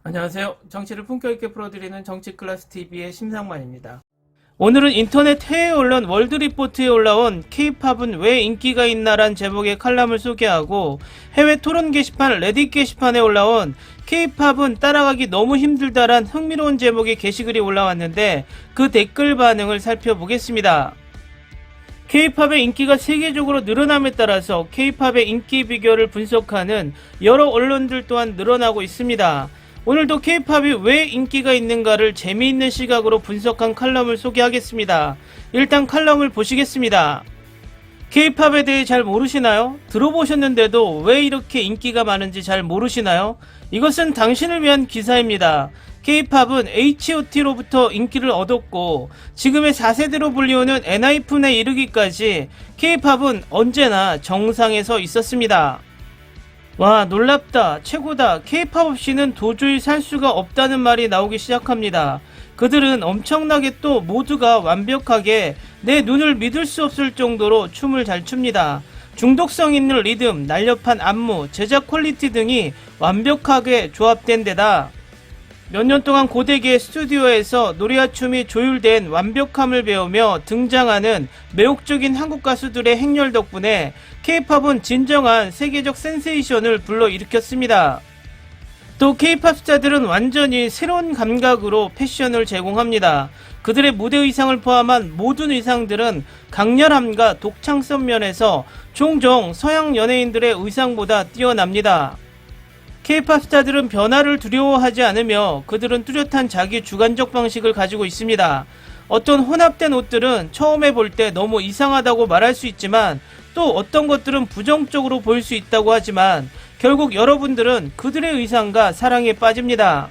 안녕하세요. 정치를 품격 있게 풀어드리는 정치클래스TV의 심상만입니다. 오늘은 인터넷 해외 언론 월드리포트에 올라온 K-팝은 왜 인기가 있나란 제목의 칼럼을 소개하고, 해외 토론 게시판 레딧 게시판에 올라온 K-팝은 따라가기 너무 힘들다란 흥미로운 제목의 게시글이 올라왔는데 그 댓글 반응을 살펴보겠습니다. K-팝의 인기가 세계적으로 늘어남에 따라서 K-팝의 인기 비결을 분석하는 여러 언론들 또한 늘어나고 있습니다. 오늘도 K-팝이 왜 인기가 있는가를 재미있는 시각으로 분석한 칼럼을 소개하겠습니다. 일단 칼럼을 보시겠습니다. K-팝에 대해 잘 모르시나요? 들어보셨는데도 왜 이렇게 인기가 많은지 잘 모르시나요? 이것은 당신을 위한 기사입니다. K-팝은 H.O.T로부터 인기를 얻었고 지금의 4세대로 불리우는 엔하이픈에 이르기까지 K-팝은 언제나 정상에 서 있었습니다. 와, 놀랍다, 최고다, K-팝 없이는 도저히 살 수가 없다는 말이 나오기 시작합니다. 그들은 엄청나게 또 모두가 완벽하게 내 눈을 믿을 수 없을 정도로 춤을 잘 춥니다. 중독성 있는 리듬, 날렵한 안무, 제작 퀄리티 등이 완벽하게 조합된 데다 몇 년 동안 고대기의 스튜디오에서 노래와 춤이 조율된 완벽함을 배우며 등장하는 매혹적인 한국 가수들의 행렬 덕분에 K-팝은 진정한 세계적 센세이션을 불러일으켰습니다. 또 K-팝 스타들은 완전히 새로운 감각으로 패션을 제공합니다. 그들의 무대 의상을 포함한 모든 의상들은 강렬함과 독창성 면에서 종종 서양 연예인들의 의상보다 뛰어납니다. K-팝 스타들은 변화를 두려워하지 않으며 그들은 뚜렷한 자기 주관적 방식을 가지고 있습니다. 어떤 혼합된 옷들은 처음에 볼 때 너무 이상하다고 말할 수 있지만 또 어떤 것들은 부정적으로 보일 수 있다고 하지만 결국 여러분들은 그들의 의상과 사랑에 빠집니다.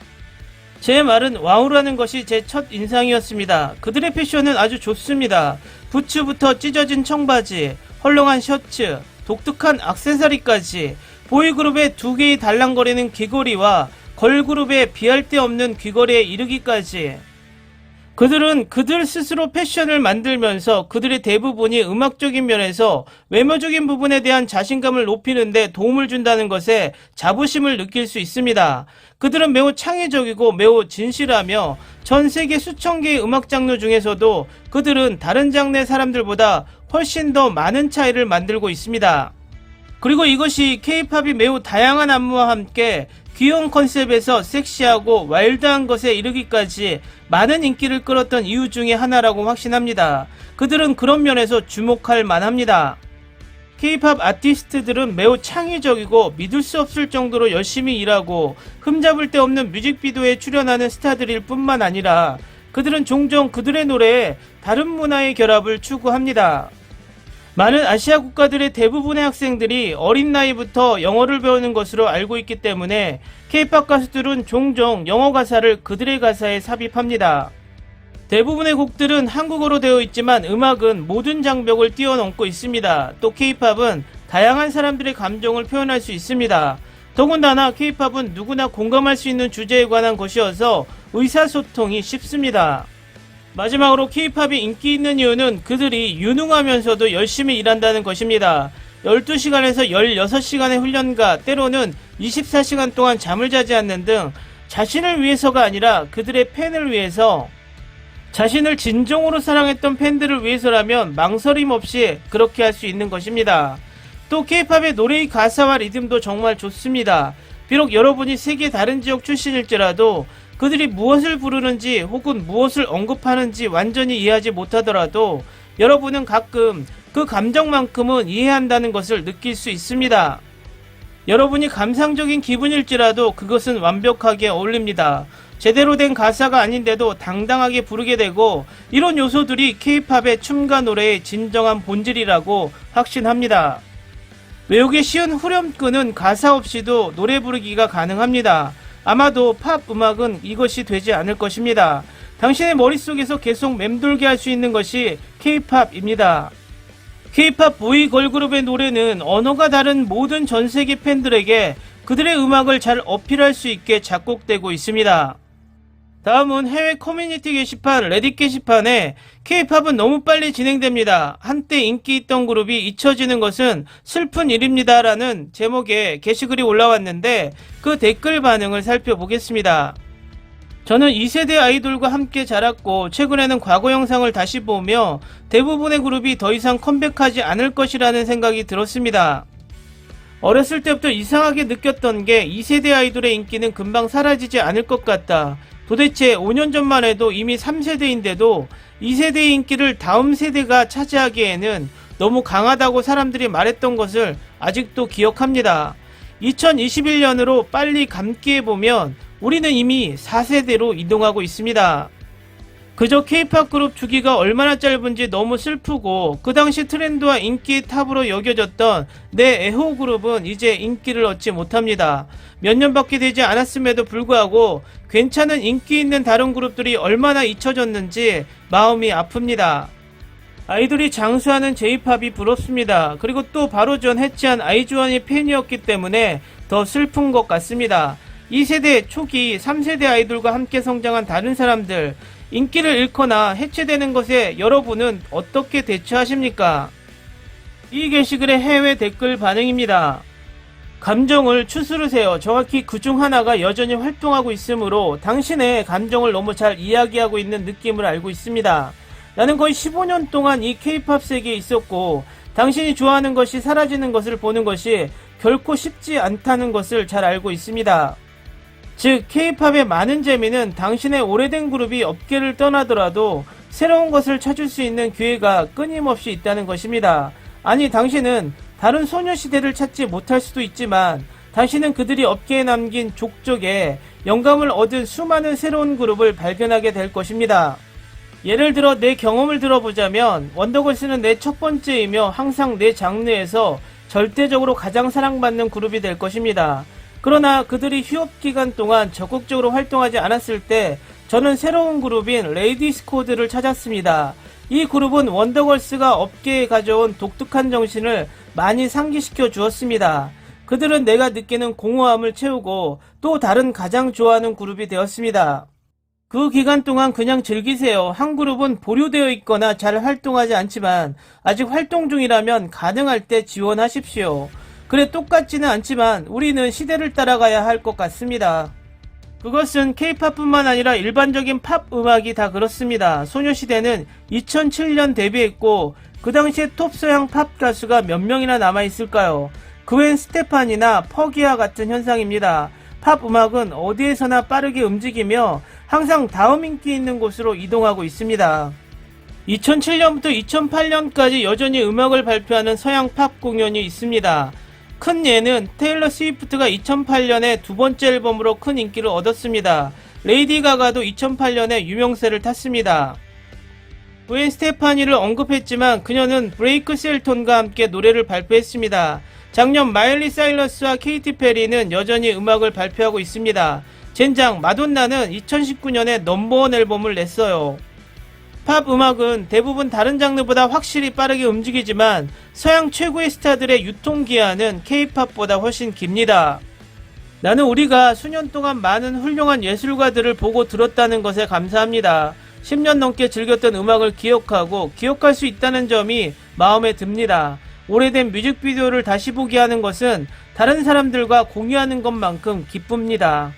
제 말은 와우라는 것이 제 첫 인상이었습니다. 그들의 패션은 아주 좋습니다. 부츠부터 찢어진 청바지, 헐렁한 셔츠, 독특한 액세서리까지 보이그룹의 2개의 달랑거리는 귀걸이와 걸그룹의 비할 데 없는 귀걸이에 이르기까지 그들은 그들 스스로 패션을 만들면서 그들의 대부분이 음악적인 면에서 외모적인 부분에 대한 자신감을 높이는 데 도움을 준다는 것에 자부심을 느낄 수 있습니다. 그들은 매우 창의적이고 매우 진실하며 전 세계 수천 개의 음악 장르 중에서도 그들은 다른 장르의 사람들보다 훨씬 더 많은 차이를 만들고 있습니다. 그리고 이것이 K-팝이 매우 다양한 안무와 함께 귀여운 컨셉에서 섹시하고 와일드한 것에 이르기까지 많은 인기를 끌었던 이유 중에 하나라고 확신합니다. 그들은 그런 면에서 주목할 만합니다. K-팝 아티스트들은 매우 창의적이고 믿을 수 없을 정도로 열심히 일하고 흠잡을 데 없는 뮤직비디오에 출연하는 스타들일 뿐만 아니라 그들은 종종 그들의 노래에 다른 문화의 결합을 추구합니다. 많은 아시아 국가들의 대부분의 학생들이 어린 나이부터 영어를 배우는 것으로 알고 있기 때문에 K-팝 가수들은 종종 영어 가사를 그들의 가사에 삽입합니다. 대부분의 곡들은 한국어로 되어 있지만 음악은 모든 장벽을 뛰어넘고 있습니다. 또 K-팝은 다양한 사람들의 감정을 표현할 수 있습니다. 더군다나 K-팝은 누구나 공감할 수 있는 주제에 관한 것이어서 의사소통이 쉽습니다. 마지막으로 K-팝이 인기 있는 이유는 그들이 유능하면서도 열심히 일한다는 것입니다. 12시간에서 16시간의 훈련과 때로는 24시간 동안 잠을 자지 않는 등 자신을 위해서가 아니라 그들의 팬을 위해서, 자신을 진정으로 사랑했던 팬들을 위해서라면 망설임 없이 그렇게 할 수 있는 것입니다. 또 K-팝의 노래의 가사와 리듬도 정말 좋습니다. 비록 여러분이 세계 다른 지역 출신일지라도 그들이 무엇을 부르는지 혹은 무엇을 언급하는지 완전히 이해하지 못하더라도 여러분은 가끔 그 감정만큼은 이해한다는 것을 느낄 수 있습니다. 여러분이 감상적인 기분일지라도 그것은 완벽하게 어울립니다. 제대로 된 가사가 아닌데도 당당하게 부르게 되고, 이런 요소들이 K-팝의 춤과 노래의 진정한 본질이라고 확신합니다. 외우기 쉬운 후렴구는 가사 없이도 노래 부르기가 가능합니다. 아마도 팝 음악은 이것이 되지 않을 것입니다. 당신의 머릿속에서 계속 맴돌게 할 수 있는 것이 K-팝입니다. K-팝 보이 걸그룹의 노래는 언어가 다른 모든 전세계 팬들에게 그들의 음악을 잘 어필할 수 있게 작곡되고 있습니다. 다음은 해외 커뮤니티 게시판 레딧 게시판에 K-팝은 너무 빨리 진행됩니다. 한때 인기 있던 그룹이 잊혀지는 것은 슬픈 일입니다. 라는 제목의 게시글이 올라왔는데 그 댓글 반응을 살펴보겠습니다. 저는 2세대 아이돌과 함께 자랐고 최근에는 과거 영상을 다시 보며 대부분의 그룹이 더 이상 컴백하지 않을 것이라는 생각이 들었습니다. 어렸을 때부터 이상하게 느꼈던 게 2세대 아이돌의 인기는 금방 사라지지 않을 것 같다. 도대체 5년 전만 해도 이미 3세대인데도 2세대의 인기를 다음 세대가 차지하기에는 너무 강하다고 사람들이 말했던 것을 아직도 기억합니다. 2021년으로 빨리 감기해보면 우리는 이미 4세대로 이동하고 있습니다. 그저 K-팝 그룹 주기가 얼마나 짧은지 너무 슬프고 그 당시 트렌드와 인기의 탑으로 여겨졌던 내 애호 그룹은 이제 인기를 얻지 못합니다. 몇 년밖에 되지 않았음에도 불구하고 괜찮은 인기 있는 다른 그룹들이 얼마나 잊혀졌는지 마음이 아픕니다. 아이돌이 장수하는 J-팝이 부럽습니다. 그리고 또 바로 전 해체한 아이즈원이 팬이었기 때문에 더 슬픈 것 같습니다. 2세대 초기 3세대 아이돌과 함께 성장한 다른 사람들, 인기를 잃거나 해체되는 것에 여러분은 어떻게 대처하십니까? 이 게시글의 해외 댓글 반응입니다. 감정을 추스르세요. 정확히 그 중 하나가 여전히 활동하고 있으므로 당신의 감정을 너무 잘 이야기하고 있는 느낌을 알고 있습니다. 나는 거의 15년 동안 이 K-팝 세계에 있었고 당신이 좋아하는 것이 사라지는 것을 보는 것이 결코 쉽지 않다는 것을 잘 알고 있습니다. 즉 K-팝의 많은 재미는 당신의 오래된 그룹이 업계를 떠나더라도 새로운 것을 찾을 수 있는 기회가 끊임없이 있다는 것입니다. 아니 당신은 다른 소녀시대를 찾지 못할 수도 있지만 당신은 그들이 업계에 남긴 족적에 영감을 얻은 수많은 새로운 그룹을 발견하게 될 것입니다. 예를 들어 내 경험을 들어보자면 원더걸스는 내 첫 번째이며 항상 내 장르에서 절대적으로 가장 사랑받는 그룹이 될 것입니다. 그러나 그들이 휴업 기간 동안 적극적으로 활동하지 않았을 때 저는 새로운 그룹인 레이디스 코드를 찾았습니다. 이 그룹은 원더걸스가 업계에 가져온 독특한 정신을 많이 상기시켜 주었습니다. 그들은 내가 느끼는 공허함을 채우고 또 다른 가장 좋아하는 그룹이 되었습니다. 그 기간 동안 그냥 즐기세요. 한 그룹은 보류되어 있거나 잘 활동하지 않지만 아직 활동 중이라면 가능할 때 지원하십시오. 그래 똑같지는 않지만 우리는 시대를 따라가야 할 것 같습니다. 그것은 K-팝뿐만 아니라 일반적인 팝 음악이 다 그렇습니다. 소녀시대는 2007년 데뷔했고 그 당시에 톱 서양 팝 가수가 몇 명이나 남아있을까요? 그웬 스테판이나 퍼기와 같은 현상입니다. 팝 음악은 어디에서나 빠르게 움직이며 항상 다음 인기 있는 곳으로 이동하고 있습니다. 2007년부터 2008년까지 여전히 음악을 발표하는 서양 팝 공연이 있습니다. 큰 예는 테일러 스위프트가 2008년에 두 번째 앨범으로 큰 인기를 얻었습니다. 레이디 가가도 2008년에 유명세를 탔습니다. 그웬 스테파니를 언급했지만 그녀는 브레이크 셀톤과 함께 노래를 발표했습니다. 작년 마일리 사이러스와 케이티 페리는 여전히 음악을 발표하고 있습니다. 젠장 마돈나는 2019년에 넘버원 앨범을 냈어요. 팝 음악은 대부분 다른 장르보다 확실히 빠르게 움직이지만 서양 최고의 스타들의 유통기한은 K-팝보다 훨씬 깁니다. 나는 우리가 수년 동안 많은 훌륭한 예술가들을 보고 들었다는 것에 감사합니다. 10년 넘게 즐겼던 음악을 기억하고 기억할 수 있다는 점이 마음에 듭니다. 오래된 뮤직비디오를 다시 보게 하는 것은 다른 사람들과 공유하는 것만큼 기쁩니다.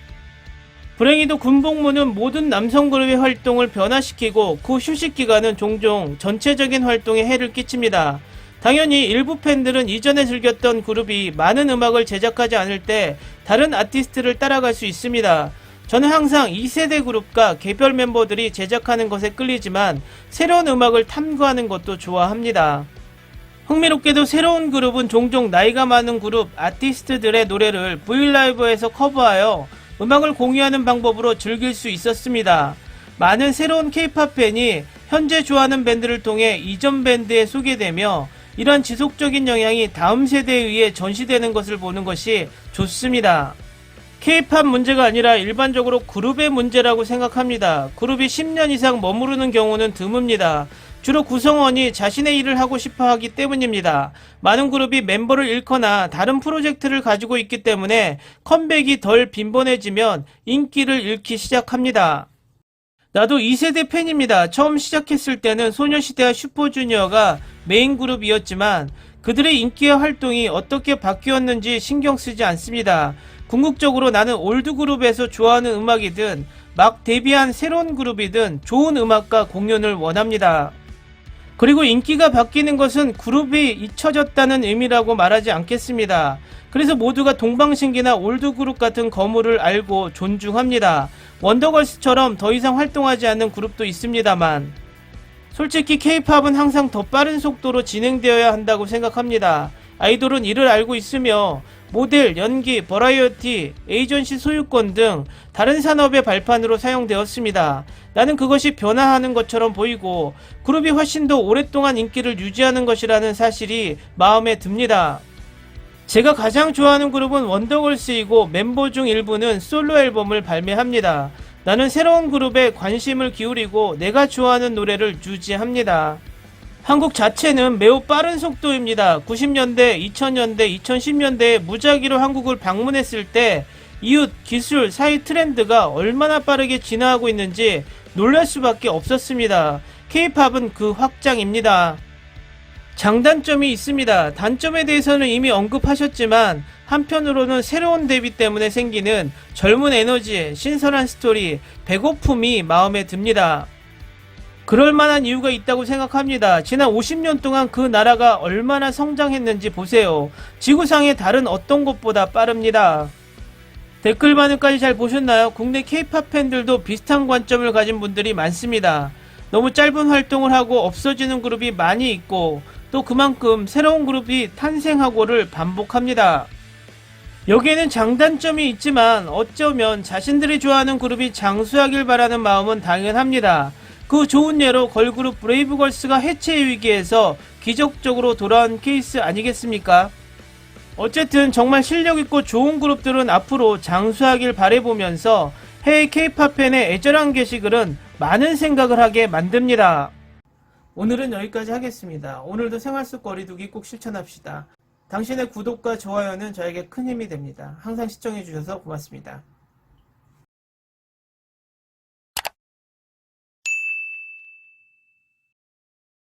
불행히도 군복무는 모든 남성 그룹의 활동을 변화시키고 그 휴식 기간은 종종 전체적인 활동에 해를 끼칩니다. 당연히 일부 팬들은 이전에 즐겼던 그룹이 많은 음악을 제작하지 않을 때 다른 아티스트를 따라갈 수 있습니다. 저는 항상 2세대 그룹과 개별 멤버들이 제작하는 것에 끌리지만 새로운 음악을 탐구하는 것도 좋아합니다. 흥미롭게도 새로운 그룹은 종종 나이가 많은 그룹 아티스트들의 노래를 브이라이브에서 커버하여 음악을 공유하는 방법으로 즐길 수 있었습니다. 많은 새로운 K-팝 팬이 현재 좋아하는 밴드를 통해 이전 밴드에 소개되며 이러한 지속적인 영향이 다음 세대에 의해 전시되는 것을 보는 것이 좋습니다. K-팝 문제가 아니라 일반적으로 그룹의 문제라고 생각합니다. 그룹이 10년 이상 머무르는 경우는 드뭅니다. 주로 구성원이 자신의 일을 하고 싶어 하기 때문입니다. 많은 그룹이 멤버를 잃거나 다른 프로젝트를 가지고 있기 때문에 컴백이 덜 빈번해지면 인기를 잃기 시작합니다. 나도 2세대 팬입니다. 처음 시작했을 때는 소녀시대와 슈퍼주니어가 메인 그룹이었지만 그들의 인기와 활동이 어떻게 바뀌었는지 신경 쓰지 않습니다. 궁극적으로 나는 올드 그룹에서 좋아하는 음악이든 막 데뷔한 새로운 그룹이든 좋은 음악과 공연을 원합니다. 그리고 인기가 바뀌는 것은 그룹이 잊혀졌다는 의미라고 말하지 않겠습니다. 그래서 모두가 동방신기나 올드그룹 같은 거물을 알고 존중합니다. 원더걸스처럼 더 이상 활동하지 않는 그룹도 있습니다만 솔직히 K-팝은 항상 더 빠른 속도로 진행되어야 한다고 생각합니다. 아이돌은 이를 알고 있으며 모델, 연기, 버라이어티, 에이전시 소유권 등 다른 산업의 발판으로 사용되었습니다. 나는 그것이 변화하는 것처럼 보이고 그룹이 훨씬 더 오랫동안 인기를 유지하는 것이라는 사실이 마음에 듭니다. 제가 가장 좋아하는 그룹은 원더걸스이고 멤버 중 일부는 솔로 앨범을 발매합니다. 나는 새로운 그룹에 관심을 기울이고 내가 좋아하는 노래를 유지합니다. 한국 자체는 매우 빠른 속도입니다. 90년대, 2000년대, 2010년대에 무작위로 한국을 방문했을 때 이웃, 기술, 사회 트렌드가 얼마나 빠르게 진화하고 있는지 놀랄 수밖에 없었습니다. K-팝은 그 확장입니다. 장단점이 있습니다. 단점에 대해서는 이미 언급하셨지만 한편으로는 새로운 데뷔 때문에 생기는 젊은 에너지, 신선한 스토리, 배고픔이 마음에 듭니다. 그럴 만한 이유가 있다고 생각합니다. 지난 50년 동안 그 나라가 얼마나 성장했는지 보세요. 지구상의 다른 어떤 곳보다 빠릅니다. 댓글 반응까지 잘 보셨나요? 국내 K-팝 팬들도 비슷한 관점을 가진 분들이 많습니다. 너무 짧은 활동을 하고 없어지는 그룹이 많이 있고 또 그만큼 새로운 그룹이 탄생하고를 반복합니다. 여기에는 장단점이 있지만 어쩌면 자신들이 좋아하는 그룹이 장수하길 바라는 마음은 당연합니다. 그 좋은 예로 걸그룹 브레이브걸스가 해체 위기에서 기적적으로 돌아온 케이스 아니겠습니까? 어쨌든 정말 실력있고 좋은 그룹들은 앞으로 장수하길 바라보면서 해외 K-팝 팬의 애절한 게시글은 많은 생각을 하게 만듭니다. 오늘은 여기까지 하겠습니다. 오늘도 생활 속 거리두기 꼭 실천합시다. 당신의 구독과 좋아요는 저에게 큰 힘이 됩니다. 항상 시청해주셔서 고맙습니다.